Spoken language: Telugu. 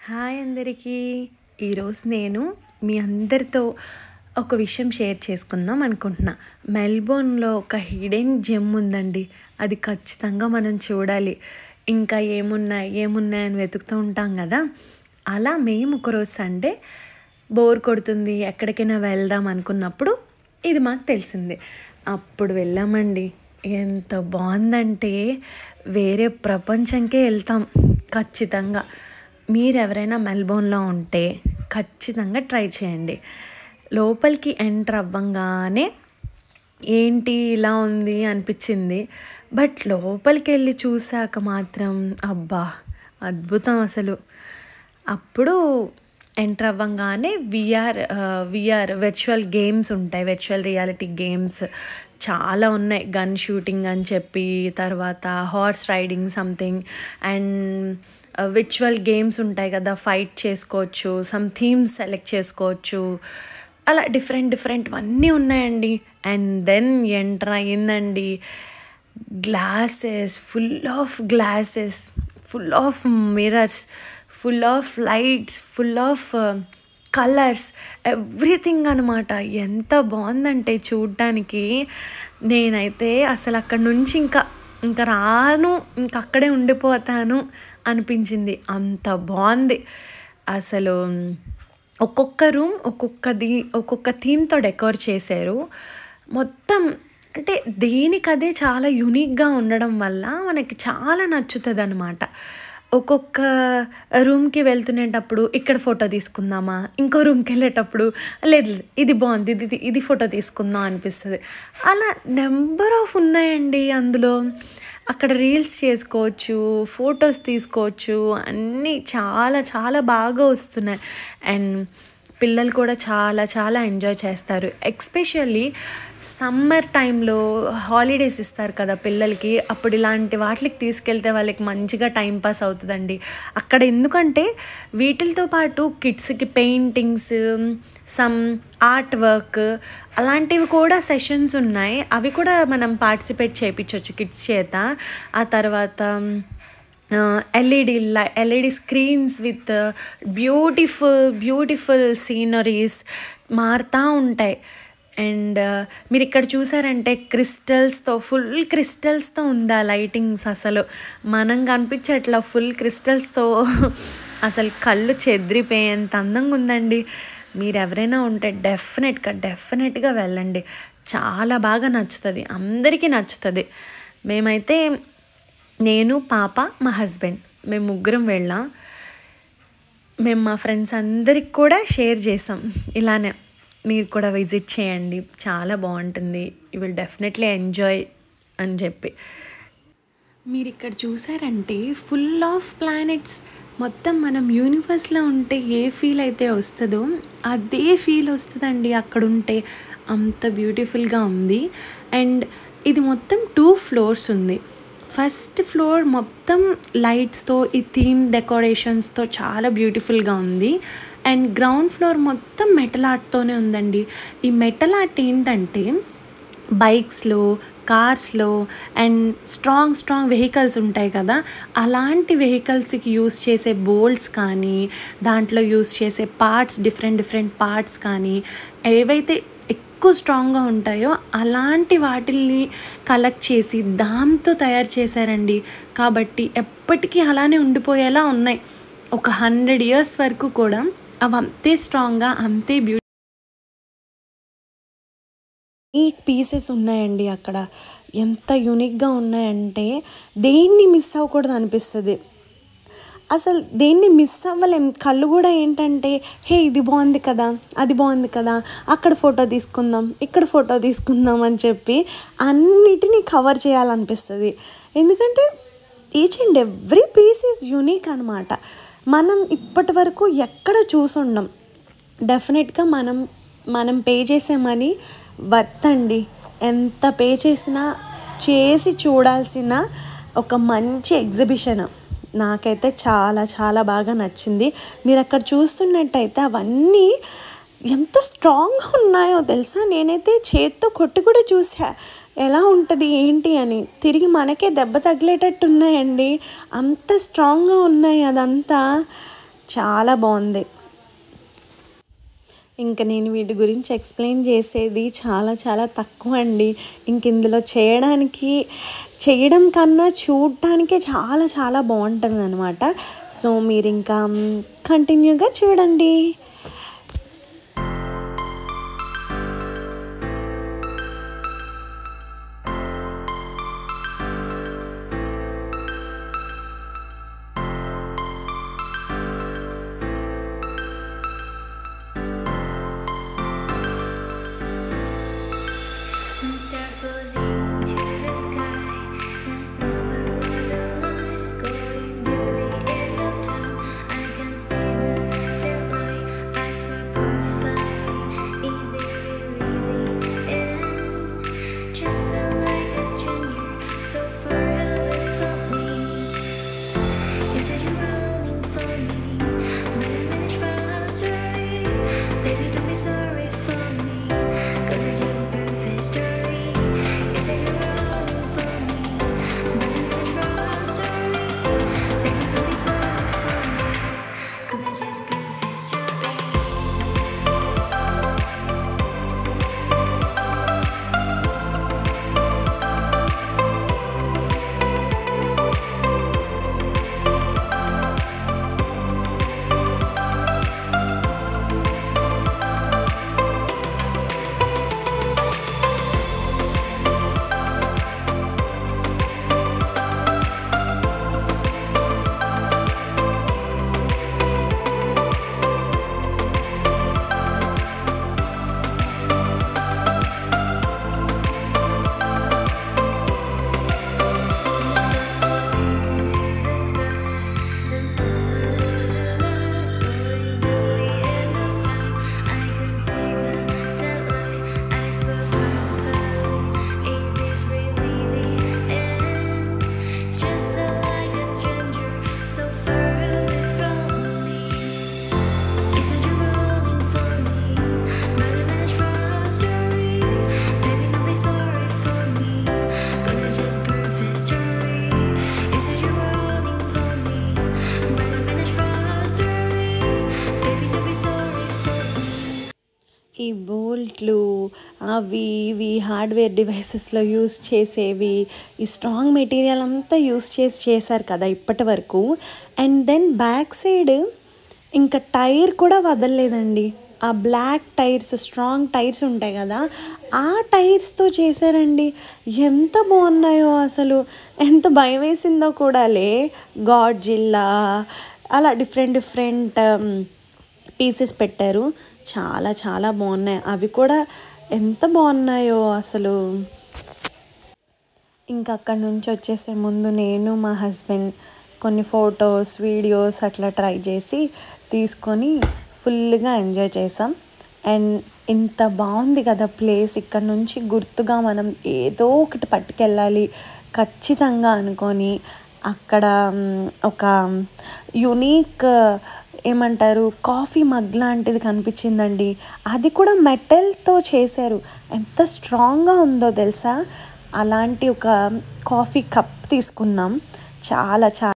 హాయ్ అందరికీ. ఈరోజు నేను మీ అందరితో ఒక విషయం షేర్ చేసుకుందాం అనుకుంటున్నా. మెల్బోర్న్లో ఒక హిడెన్ జెమ్ ఉందండి. అది ఖచ్చితంగా మనం చూడాలి. ఇంకా ఏమున్నాయని వెతుకుతూ ఉంటాం కదా. అలా మేము ఒకరోజు సండే బోర్ కొడుతుంది, ఎక్కడికైనా వెళ్దాం అనుకున్నప్పుడు ఇది మాకు తెలిసింది. అప్పుడు వెళ్ళామండి. ఎంత బాగుందంటే వేరే ప్రపంచంకే వెళ్తాం ఖచ్చితంగా. మీరు ఎవరైనా మెల్బోర్న్లో ఉంటే ఖచ్చితంగా ట్రై చేయండి. లోపలికి ఎంటర్ అవ్వంగానే ఏంటి ఇలా ఉంది అనిపించింది. బట్ లోపలికి వెళ్ళి చూశాక మాత్రం అబ్బా అద్భుతం అసలు. అప్పుడు ఎంటర్ అవ్వంగానే విఆర్ వర్చువల్ గేమ్స్ ఉంటాయి, వర్చువల్ రియాలిటీ గేమ్స్ చాలా ఉన్నాయి. గన్ షూటింగ్ అని చెప్పి, తర్వాత horse riding something, and virtual games ఉంటాయి కదా, ఫైట్ చేసుకోవచ్చు, సమ్ థీమ్స్ సెలెక్ట్ చేసుకోవచ్చు. అలా డిఫరెంట్ అన్నీ ఉన్నాయండి. అండ్ దెన్ ఎంటర్ అయ్యిందండి. Glasses, full of mirrors, full of lights, full of colours, everything అనమాట. ఎంత బాగుందంటే చూడ్డానికి. నేనైతే అసలు అక్కడి నుంచి ఇంకా రాను, ఇంకా అక్కడే ఉండిపోతాను అనిపించింది. అంత బాగుంది అసలు. ఒక్కొక్క రూమ్ ఒక్కొక్క థీమ్తో డెకోర్ చేశారు. మొత్తం అంటే దేనికదే చాలా యూనిక్గా ఉండడం వల్ల మనకి చాలా నచ్చుతుంది అనమాట. ఒక్కొక్క రూమ్కి వెళ్తునేటప్పుడు ఇక్కడ ఫోటో తీసుకుందామా, ఇంకో రూమ్కి వెళ్ళేటప్పుడు లేదు ఇది బాగుంది, ఇది ఫోటో తీసుకుందాం అనిపిస్తుంది. అలా నెంబర్ ఆఫ్ ఉన్నాయండి అందులో. అక్కడ రీల్స్ చేసుకోవచ్చు, ఫొటోస్ తీసుకోవచ్చు, అన్నీ చాలా బాగా వస్తున్నాయి. అండ్ పిల్లలు కూడా చాలా ఎంజాయ్ చేస్తారు. ఎస్పెషల్లీ సమ్మర్ టైంలో హాలిడేస్ ఇస్తారు కదా పిల్లలకి, అప్పుడు ఇలాంటి వాటికి తీసుకెళ్తే వాళ్ళకి మంచిగా టైంపాస్ అవుతుందండి అక్కడ. ఎందుకంటే వీటితో పాటు కిడ్స్కి పెయింటింగ్స్, సమ్ ఆర్ట్ వర్క్ అలాంటివి కూడా సెషన్స్ ఉన్నాయి. అవి కూడా మనం పార్టిసిపేట్ చేయించవచ్చు కిడ్స్ చేత. ఆ తర్వాత LED screens with beautiful sceneries మారుతూ ఉంటాయి. అండ్ మీరు ఇక్కడ చూసారంటే ఫుల్ క్రిస్టల్స్తో ఉంది ఆ లైటింగ్స్. అసలు మనం కనిపించట్లా, ఫుల్ క్రిస్టల్స్తో అసలు కళ్ళు చెదిరిపోయేంత అందంగా ఉందండి. మీరు ఎవరైనా ఉంటే డెఫినెట్గా వెళ్ళండి. చాలా బాగా నచ్చుతుంది, అందరికీ నచ్చుతుంది. మేమైతే నేను, పాప, మా హస్బెండ్, మేము ముగ్గురం వెళ్ళాం. మేము మా ఫ్రెండ్స్ అందరికి కూడా షేర్ చేసాం ఇలానే. మీరు కూడా విజిట్ చేయండి, చాలా బాగుంటుంది, యూ విల్ డెఫినెట్లీ ఎంజాయ్ అని చెప్పి. మీరు ఇక్కడ చూసారంటే ఫుల్ ఆఫ్ ప్లానెట్స్. మొత్తం మనం యూనివర్స్లో ఉంటే ఏ ఫీల్ అయితే వస్తుందో అదే ఫీల్ వస్తుందండి అక్కడ ఉంటే. అంత బ్యూటిఫుల్గా ఉంది. అండ్ ఇది మొత్తం 2 ఫ్లోర్స్ ఉంది. ఫస్ట్ ఫ్లోర్ మొత్తం లైట్స్తో, ఈ థీమ్ డెకరేషన్స్తో చాలా బ్యూటిఫుల్గా ఉంది. అండ్ గ్రౌండ్ ఫ్లోర్ మొత్తం మెటల్ ఆర్ట్తోనే ఉందండి. ఈ మెటల్ ఆర్ట్ ఏంటంటే బైక్స్లో, కార్స్లో అండ్ స్ట్రాంగ్ వెహికల్స్ ఉంటాయి కదా, అలాంటి వెహికల్స్కి యూస్ చేసే బోల్ట్స్ కానీ, దాంట్లో యూస్ చేసే పార్ట్స్, డిఫరెంట్ పార్ట్స్ కానీ ఏవైతే ఎక్కువ స్ట్రాంగ్గా ఉంటాయో అలాంటి వాటిల్ని కలెక్ట్ చేసి దాంతో తయారు చేశారండి. కాబట్టి ఎప్పటికీ అలానే ఉండిపోయేలా ఉన్నాయి. ఒక 100 years వరకు కూడా అవి అంతే స్ట్రాంగ్గా, అంతే ఈ పీసెస్ ఉన్నాయండి అక్కడ. ఎంత యూనిక్గా ఉన్నాయంటే దేన్ని మిస్ అవ్వకూడదు అనిపిస్తుంది. అసలు దేన్ని మిస్ అవ్వలేం. కళ్ళు కూడా ఏంటంటే హే ఇది బాగుంది కదా, అది బాగుంది కదా, అక్కడ ఫోటో తీసుకుందాం, ఇక్కడ ఫోటో తీసుకుందాం అని చెప్పి అన్నిటినీ కవర్ చేయాలనిపిస్తుంది. ఎందుకంటే each and every piece is unique అనమాట. మనం ఇప్పటి వరకు ఎక్కడ చూసుండం. డెఫినెట్గా మనం పే చేసే మనీ వర్త్ అండి. ఎంత పే చేసినా చేసి చూడాల్సిన ఒక మంచి ఎగ్జిబిషన్. నాకైతే చాలా బాగా నచ్చింది. మీరు అక్కడ చూస్తున్నట్టయితే అవన్నీ ఎంత స్ట్రాంగ్గా ఉన్నాయో తెలుసా. నేనైతే చేత్తో కొట్టి కూడా చూసా ఎలా ఉంటుంది ఏంటి అని. తిరిగి మనకే దెబ్బ తగిలేటట్టు ఉన్నాయండి, అంత స్ట్రాంగ్గా ఉన్నాయి. అదంతా చాలా బాగుంది. ఇంకా నేను వీటి గురించి ఎక్స్ప్లెయిన్ చేసేది చాలా చాలా తక్కువ అండి. ఇంక ఇందులో చేయడం కన్నా చూడటానికే చాలా చాలా బాగుంటుంది అనమాట. సో మీరు ఇంకా కంటిన్యూగా చూడండి. ఈ బోల్ట్లు అవి ఇవి హార్డ్వేర్ డివైసెస్లో యూస్ చేసేవి, ఈ స్ట్రాంగ్ మెటీరియల్ అంతా యూస్ చేశారు కదా ఇప్పటి వరకు. అండ్ దెన్ బ్యాక్ సైడ్ ఇంకా టైర్ కూడా వదలలేదండి. ఆ బ్లాక్ టైర్స్, స్ట్రాంగ్ టైర్స్ ఉంటాయి కదా, ఆ టైర్స్తో చేశారండి. ఎంత బాగున్నాయో అసలు, ఎంత భయం వేసిందో కూడాలే. గాడ్జిల్లా అలా డిఫరెంట్ పీసెస్ పెట్టారు. చాలా చాలా బాగున్నాయి. అవి కూడా ఎంత బాగున్నాయో అసలు. ఇంకా అక్కడి నుంచి వచ్చేసే ముందు నేను మా హస్బెండ్ కొన్ని ఫొటోస్, వీడియోస్ అట్లా ట్రై చేసి తీసుకొని ఫుల్గా ఎంజాయ్ చేసాం. అండ్ ఇంత బాగుంది కదా ప్లేస్. ఇక్కడ నుంచి గుర్తుగా మనం ఏదో ఒకటి పట్టుకెళ్ళాలి ఖచ్చితంగా అనుకొని అక్కడ ఒక యునీక్ ఏమంటారు కాఫీ మగ్ లాంటిది కనిపించిందండి. అది కూడా మెటల్తో చేశారు. ఎంత స్ట్రాంగ్గా ఉందో తెలుసా. అలాంటి ఒక కాఫీ కప్ తీసుకున్నాం. చాలా చాలా